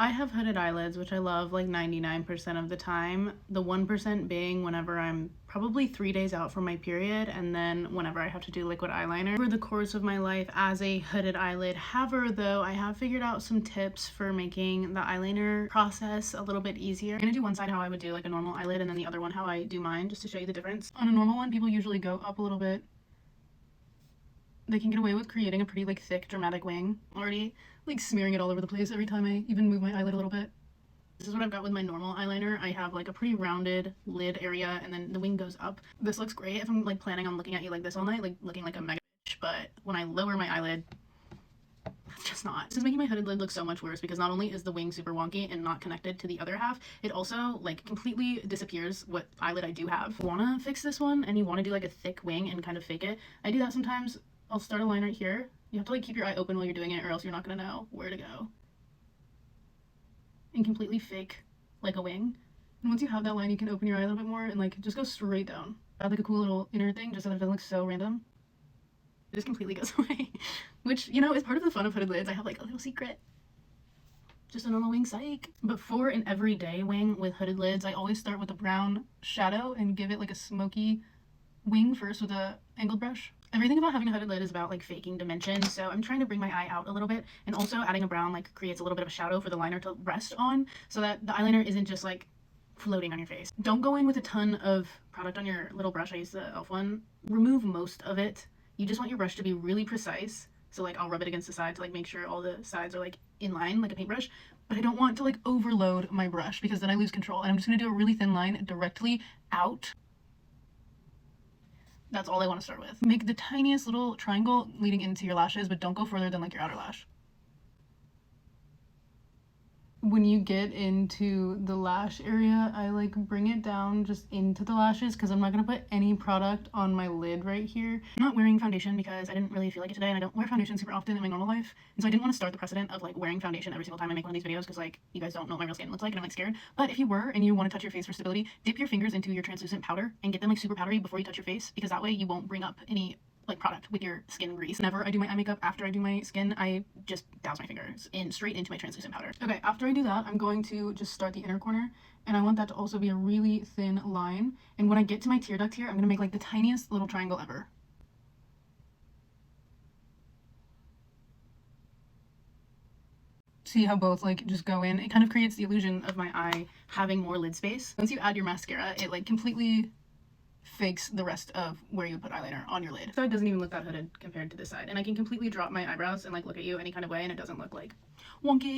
I have hooded eyelids, which I love like 99% of the time. The 1% being whenever I'm probably 3 days out from my period, and then whenever I have to do liquid eyeliner. Over the course of my life as a hooded eyelid haver, though, I have figured out some tips for making the eyeliner process a little bit easier. I'm gonna do one side how I would do like a normal eyelid, and then the other one how I do mine, just to show you the difference. On a normal one, people usually go up a little bit. They can get away with creating a pretty like thick dramatic wing. Already like smearing it all over the place every time I even move my eyelid a little bit. This is what I've got with my normal eyeliner. I have like a pretty rounded lid area, and then the wing goes up. This looks great if I'm like planning on looking at you like this all night, like looking like a mega bitch, but when I lower my eyelid, it's just not. This is making my hooded lid look so much worse because not only is the wing super wonky and not connected to the other half, it also like completely disappears what eyelid I do have. If you wanna fix this one and you wanna do like a thick wing and kind of fake it, I do that sometimes. I'll start a line right here. You have to like keep your eye open while you're doing it, or else you're not gonna know where to go. And completely fake like a wing. And once you have that line, you can open your eye a little bit more and like just go straight down. Add like a cool little inner thing just so that it doesn't look so random. It just completely goes away. Which, you know, is part of the fun of hooded lids. I have like a little secret. Just a normal wing, psych. But for an everyday wing with hooded lids, I always start with a brown shadow and give it like a smoky wing first with a angled brush. Everything about having a hooded lid is about like faking dimension, so I'm trying to bring my eye out a little bit, and also adding a brown like creates a little bit of a shadow for the liner to rest on so that the eyeliner isn't just like floating on your face. Don't go in with a ton of product on your little brush. I use the e.l.f. one. Remove most of it. You just want your brush to be really precise, so like I'll rub it against the side to like make sure all the sides are like in line like a paintbrush, but I don't want to like overload my brush because then I lose control, and I'm just gonna do a really thin line directly out. That's all I want to start with. Make the tiniest little triangle leading into your lashes, but don't go further than like your outer lash. When you get into the lash area, I like bring it down just into the lashes because I'm not going to put any product on my lid right here. I'm not wearing foundation because I didn't really feel like it today, and I don't wear foundation super often in my normal life, and so I didn't want to start the precedent of like wearing foundation every single time I make one of these videos because like you guys don't know what my real skin looks like and I'm like scared. But if you were and you want to touch your face for stability, dip your fingers into your translucent powder and get them like super powdery before you touch your face, because that way you won't bring up any like product with your skin grease. Whenever I do my eye makeup, after I do my skin, I just douse my fingers in straight into my translucent powder. Okay, after I do that, I'm going to just start the inner corner, and I want that to also be a really thin line. And when I get to my tear duct here, I'm gonna make like the tiniest little triangle ever. See how both like just go in? It kind of creates the illusion of my eye having more lid space. Once you add your mascara, it like completely fakes the rest of where you put eyeliner on your lid. So it doesn't even look that hooded compared to this side, and I can completely drop my eyebrows and like look at you any kind of way and it doesn't look like wonky.